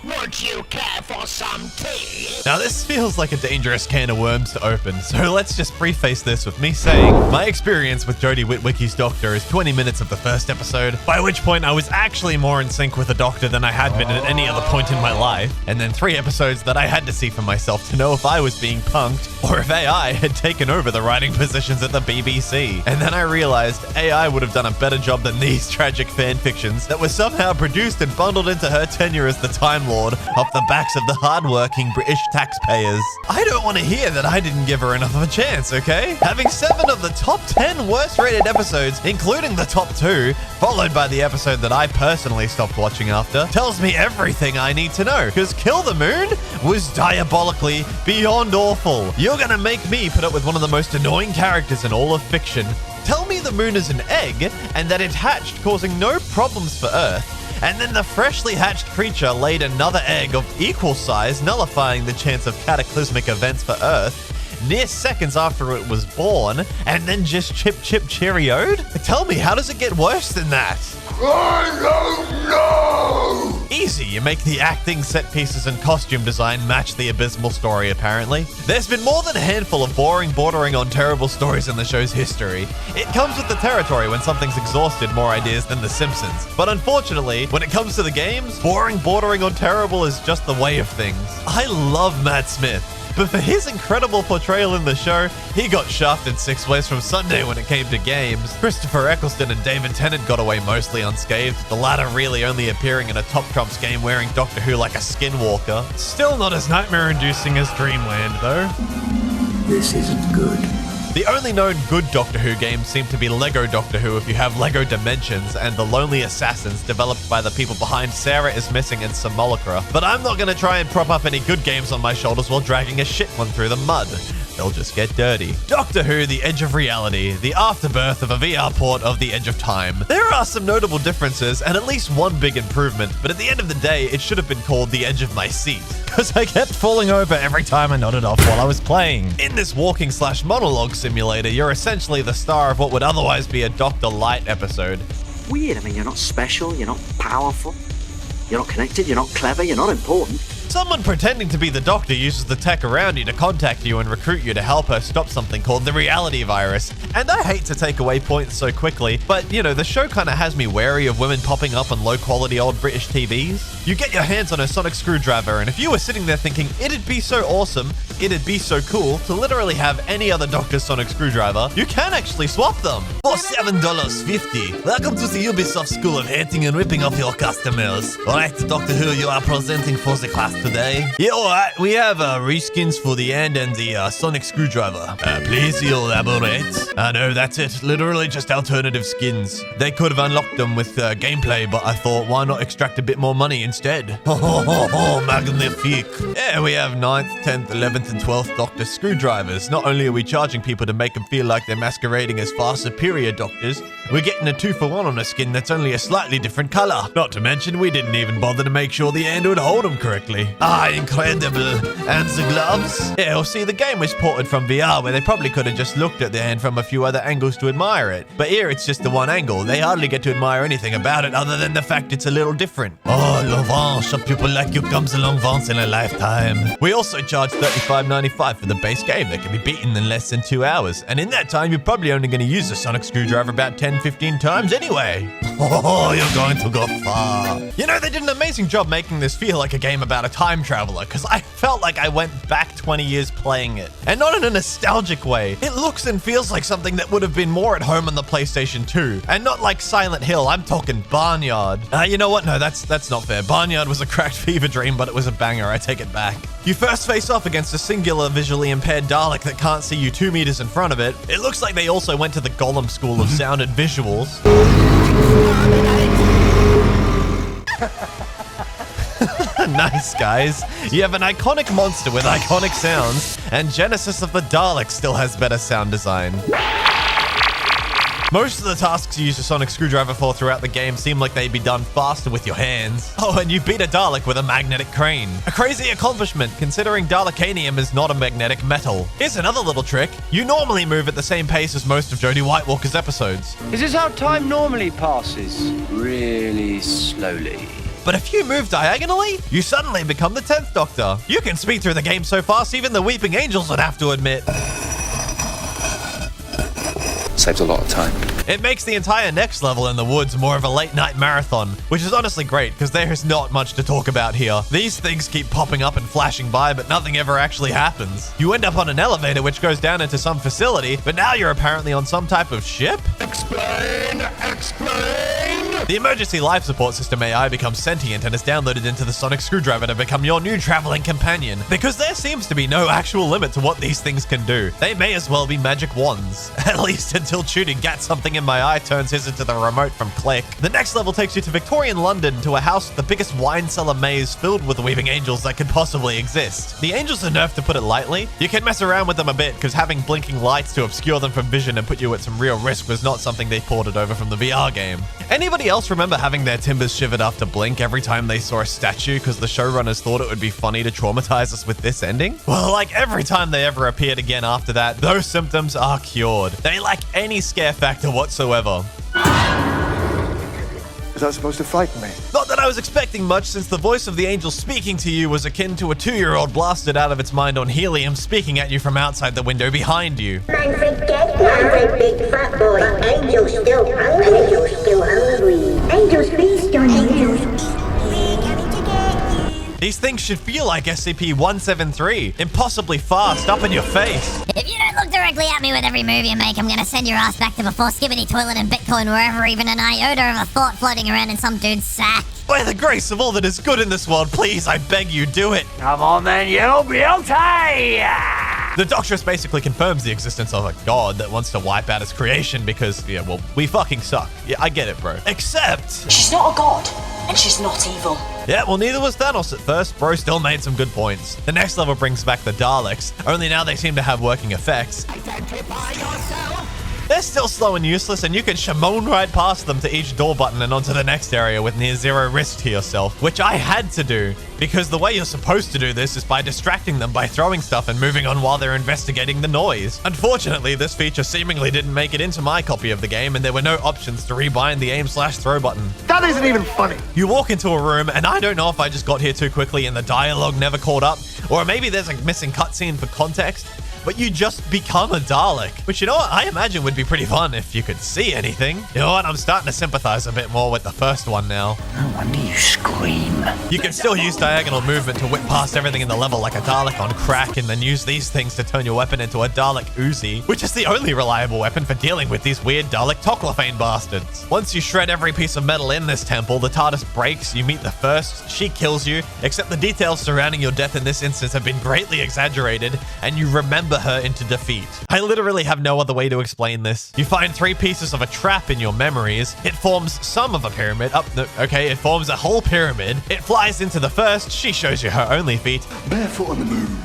Would you care for some tea? Now this feels like a dangerous can of worms to open, so let's just preface this with me saying my experience with Jodie Whittaker's Doctor is 20 minutes of the first episode, by which point I was actually more in sync with the Doctor than I had been at any other point in my life, and then 3 episodes that I had to see for myself to know if I was being punked or if AI had taken over the writing positions at the BBC. And then I realized AI would have done a better job than these tragic fanfictions that were somehow produced and bundled into her tenure as the Time Lord off the backs of the hardworking British taxpayers. I don't want to hear that I didn't give her enough of a chance, okay? Having 7 of the top 10 worst rated episodes, including the top 2, followed by the episode that I personally stopped watching after, tells me everything I need to know, because Kill the Moon was diabolically beyond awful. You're gonna make me put up with one of the most annoying characters in all of fiction. Tell me the moon is an egg and that it hatched, causing no problems for Earth, and then the freshly hatched creature laid another egg of equal size, nullifying the chance of cataclysmic events for Earth near seconds after it was born, and then just cheerioed? Tell me, how does it get worse than that? I don't know! Easy, you make the acting, set pieces, and costume design match the abysmal story, apparently. There's been more than a handful of boring, bordering on terrible stories in the show's history. It comes with the territory when something's exhausted more ideas than The Simpsons. But unfortunately, when it comes to the games, boring, bordering on terrible is just the way of things. I love Matt Smith, but for his incredible portrayal in the show, he got shafted 6 ways from Sunday when it came to games. Christopher Eccleston and David Tennant got away mostly unscathed, the latter really only appearing in a Top Trumps game wearing Doctor Who like a skinwalker. Still not as nightmare-inducing as Dreamland, though. This isn't good. The only known good Doctor Who games seem to be LEGO Doctor Who if you have LEGO Dimensions and The Lonely Assassins, developed by the people behind Sarah is Missing and Simulacra. But I'm not going to try and prop up any good games on my shoulders while dragging a shit one through the mud. They'll just get dirty. Doctor Who: The Edge of Reality, the afterbirth of a VR port of The Edge of Time. There are some notable differences and at least one big improvement, but at the end of the day, it should have been called The Edge of My Seat, because I kept falling over every time I nodded off while I was playing. In this walking/monologue simulator, you're essentially the star of what would otherwise be a Dr. Light episode. Weird. I mean, you're not special, you're not powerful, you're not connected, you're not clever, you're not important. Someone pretending to be the Doctor uses the tech around you to contact you and recruit you to help her stop something called the reality virus. And I hate to take away points so quickly, but you know, the show kind of has me wary of women popping up on low-quality old British TVs. You get your hands on a sonic screwdriver, and if you were sitting there thinking, it'd be so awesome, it'd be so cool to literally have any other Doctor's sonic screwdriver, you can actually swap them for $7.50. Welcome to the Ubisoft School of Hating and Ripping Off Your Customers. Alright, Doctor Who, you are presenting for the class today. Yeah, alright, we have reskins for the end and the sonic screwdriver. Please elaborate. No, that's it. Literally just alternative skins. They could have unlocked them with gameplay, but I thought, why not extract a bit more money instead? Oh, magnifique. Yeah, we have 9th, 10th, 11th, and 12th Doctor screwdrivers. Not only are we charging people to make them feel like they're masquerading as far superior Doctors, we're getting a 2-for-1 on a skin that's only a slightly different color. Not to mention, we didn't even bother to make sure the hand would hold them correctly. Ah, incredible. And the gloves? Yeah, well, see, the game was ported from VR, where they probably could have just looked at the hand from a few other angles to admire it. But here, it's just the one angle. They hardly get to admire anything about it other than the fact it's a little different. Oh, Laurent, people like you comes along once in a lifetime. We also charge $35.95 for the base game that can be beaten in less than 2 hours. And in that time, you're probably only going to use the sonic screwdriver about 10-15 times anyway. Oh, you're going to go far. You know, they did an amazing job making this feel like a game about a time traveler, because I felt like I went back 20 years playing it. And not in a nostalgic way. It looks and feels like something that would have been more at home on the PlayStation 2. And not like Silent Hill, I'm talking Barnyard. You know what? No, that's not fair. Barnyard was a cracked fever dream, but it was a banger. I take it back. You first face off against a singular visually impaired Dalek that can't see you 2 meters in front of it. It looks like they also went to the Gollum School of Sound and Visuals. Nice, guys. You have an iconic monster with iconic sounds, and Genesis of the Daleks still has better sound design. Most of the tasks you use a sonic screwdriver for throughout the game seem like they'd be done faster with your hands. Oh, and you beat a Dalek with a magnetic crane. A crazy accomplishment, considering Dalekanium is not a magnetic metal. Here's another little trick. You normally move at the same pace as most of Jodie White Walker's episodes. Is this how time normally passes? Really slowly. But if you move diagonally, you suddenly become the 10th Doctor. You can speed through the game so fast, even the Weeping Angels would have to admit. Saves a lot of time. It makes the entire next level in the woods more of a late night marathon, which is honestly great because there is not much to talk about here. These things keep popping up and flashing by, but nothing ever actually happens. You end up on an elevator which goes down into some facility, but now you're apparently on some type of ship? Explain! Explain! The emergency life support system AI becomes sentient and is downloaded into the sonic screwdriver to become your new traveling companion. Because there seems to be no actual limit to what these things can do. They may as well be magic wands. At least until shooting Gat Something in My Eye turns his into the remote from Click. The next level takes you to Victorian London to a house with the biggest wine cellar maze filled with weeping angels that could possibly exist. The angels are nerfed, to put it lightly. You can mess around with them a bit because having blinking lights to obscure them from vision and put you at some real risk was not something they ported over from the VR game. Anybody else remember having their timbers shivered after Blink every time they saw a statue because the showrunners thought it would be funny to traumatize us with this ending? Well, like every time they ever appeared again after that, those symptoms are cured. They lack any scare factor whatsoever. Is that supposed to frighten me? Not that I was expecting much, since the voice of the angel speaking to you was akin to a 2-year-old blasted out of its mind on helium speaking at you from outside the window behind you. Manfred dead, Manfred big fat boy. Angel's still hungry. Angel's still hungry. Angels feast on you. We're coming to get you. These things should feel like SCP-173, impossibly fast, up in your face. If you don't look directly at me with every move you make, I'm gonna send your ass back to before Skibbity Toilet and Bitcoin, wherever even an iota of a thought floating around in some dude's sack. By the grace of all that is good in this world, please, I beg you, do it. Come on then, you beauty! The Doctress basically confirms the existence of a god that wants to wipe out his creation because, yeah, well, we fucking suck. Yeah, I get it, bro. Except... She's not a god, and she's not evil. Yeah, well, neither was Thanos at first. Bro still made some good points. The next level brings back the Daleks, only now they seem to have working effects. Identify yourself! They're still slow and useless, and you can Shimon right past them to each door button and onto the next area with near zero risk to yourself, which I had to do, because the way you're supposed to do this is by distracting them by throwing stuff and moving on while they're investigating the noise. Unfortunately, this feature seemingly didn't make it into my copy of the game, and there were no options to rebind the aim/throw button. That isn't even funny. You walk into a room, and I don't know if I just got here too quickly and the dialogue never caught up, or maybe there's a missing cutscene for context, but you just become a Dalek. Which, you know what, I imagine would be pretty fun if you could see anything. You know what, I'm starting to sympathize a bit more with the first one now. No wonder you scream. You can still use diagonal movement to whip past everything in the level like a Dalek on crack, and then use these things to turn your weapon into a Dalek Uzi, which is the only reliable weapon for dealing with these weird Dalek Toclafane bastards. Once you shred every piece of metal in this temple, the TARDIS breaks, you meet the First, she kills you, except the details surrounding your death in this instance have been greatly exaggerated, and you remember her into defeat. I literally have no other way to explain this. You find 3 pieces of a trap in your memories. It forms some of a pyramid. It forms a whole pyramid. It flies into the First. She shows you her only feet. Barefoot on the moon.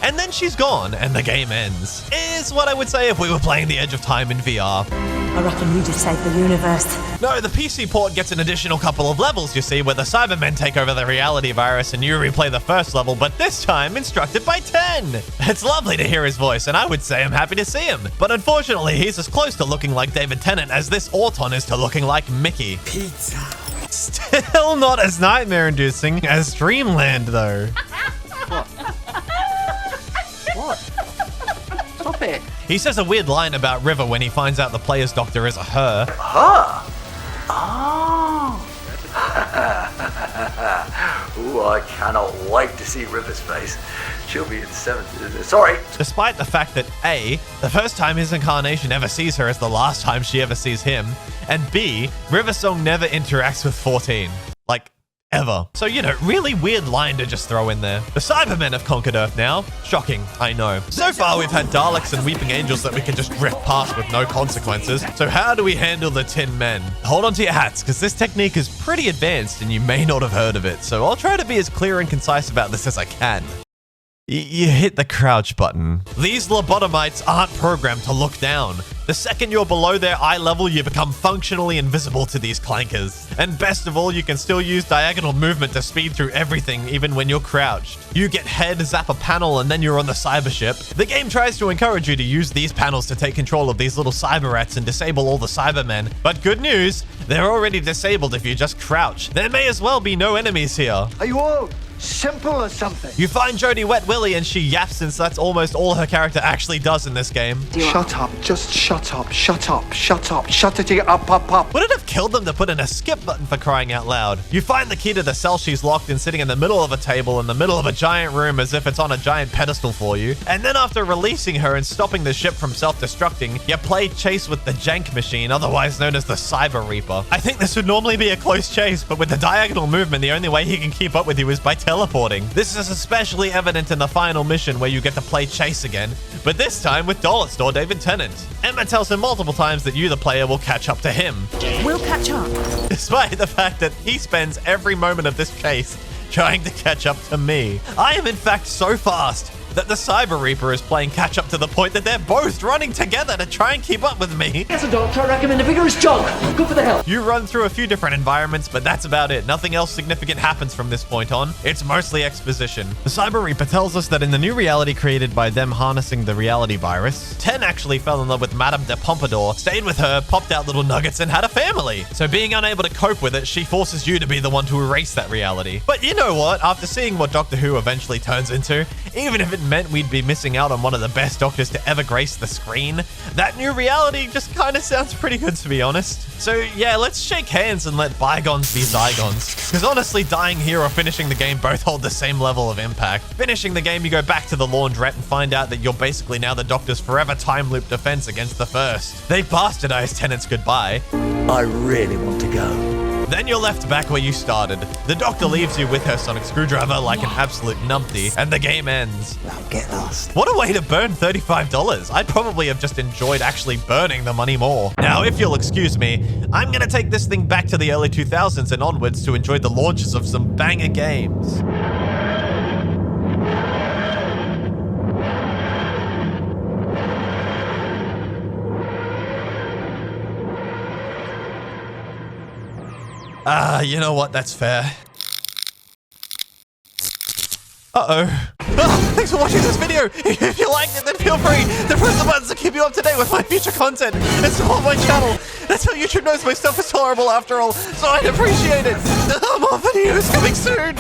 And then she's gone, and the game ends. Is what I would say if we were playing The Edge of Time in VR. I reckon you just saved the universe. No, the PC port gets an additional couple of levels, you see, where the Cybermen take over the reality virus and you replay the first level, but this time instructed by 10. It's lovely to hear his voice, and I would say I'm happy to see him. But unfortunately, he's as close to looking like David Tennant as this Auton is to looking like Mickey. Pizza. Still not as nightmare-inducing as Dreamland, though. What? Stop it. He says a weird line about River when he finds out the player's doctor is a her. Huh? Oh. Ooh, I cannot wait to see River's face. She'll be in 7th. Sorry. Despite the fact that A, the first time his incarnation ever sees her is the last time she ever sees him, and B, River Song never interacts with 14. Like, ever. So, you know, really weird line to just throw in there. The Cybermen have conquered Earth now. Shocking, I know. So far, we've had Daleks and Weeping Angels that we can just drift past with no consequences. So how do we handle the Tin Men? Hold on to your hats, because this technique is pretty advanced and you may not have heard of it. So I'll try to be as clear and concise about this as I can. You hit the crouch button. These lobotomites aren't programmed to look down. The second you're below their eye level, you become functionally invisible to these clankers. And best of all, you can still use diagonal movement to speed through everything, even when you're crouched. You get head, zap a panel, and then you're on the cyber ship. The game tries to encourage you to use these panels to take control of these little cyber rats and disable all the Cybermen. But good news, they're already disabled if you just crouch. There may as well be no enemies here. Are you all simple or something? You find Jodie Wet Willy and she yaps, since that's almost all her character actually does in this game. Shut up. Just shut up. Shut up. Shut up. Shut it up. Would it have killed them to put in a skip button, for crying out loud? You find the key to the cell she's locked in, sitting in the middle of a table in the middle of a giant room, as if it's on a giant pedestal for you. And then after releasing her and stopping the ship from self-destructing, you play chase with the Jank machine, otherwise known as the Cyber Reaper. I think this would normally be a close chase, but with the diagonal movement, the only way he can keep up with you is by teleporting. This is especially evident in the final mission, where you get to play chase again, but this time with Dollar Store David Tennant. Emma tells him multiple times that you, the player, will catch up to him. We'll catch up. Despite the fact that he spends every moment of this chase trying to catch up to me. I am in fact so fast that the Cyber Reaper is playing catch up to the point that they're both running together to try and keep up with me. As a doctor, I recommend a vigorous jog. Good for the health. You run through a few different environments, but that's about it. Nothing else significant happens from this point on. It's mostly exposition. The Cyber Reaper tells us that in the new reality created by them harnessing the reality virus, Ten actually fell in love with Madame de Pompadour, stayed with her, popped out little nuggets, and had a family. So being unable to cope with it, she forces you to be the one to erase that reality. But you know what? After seeing what Doctor Who eventually turns into, even if it meant we'd be missing out on one of the best doctors to ever grace the screen, that new reality just kind of sounds pretty good, to be honest. So yeah, let's shake hands and let bygones be Zygons. Because honestly, dying here or finishing the game both hold the same level of impact. Finishing the game, you go back to the laundrette and find out that you're basically now the Doctor's forever time loop defense against the First. They bastardized Tennant's goodbye. I really want to go. Then you're left back where you started. The Doctor leaves you with her sonic screwdriver like an absolute numpty, and the game ends. Now get lost. What a way to burn $35. I'd probably have just enjoyed actually burning the money more. Now, if you'll excuse me, I'm gonna take this thing back to the early 2000s and onwards to enjoy the launches of some banger games. You know what? That's fair. Uh-oh. Oh, thanks for watching this video. If you liked it, then feel free to press the buttons to keep you up to date with my future content and support my channel. That's how YouTube knows my stuff is tolerable after all, so I'd appreciate it. More videos coming soon.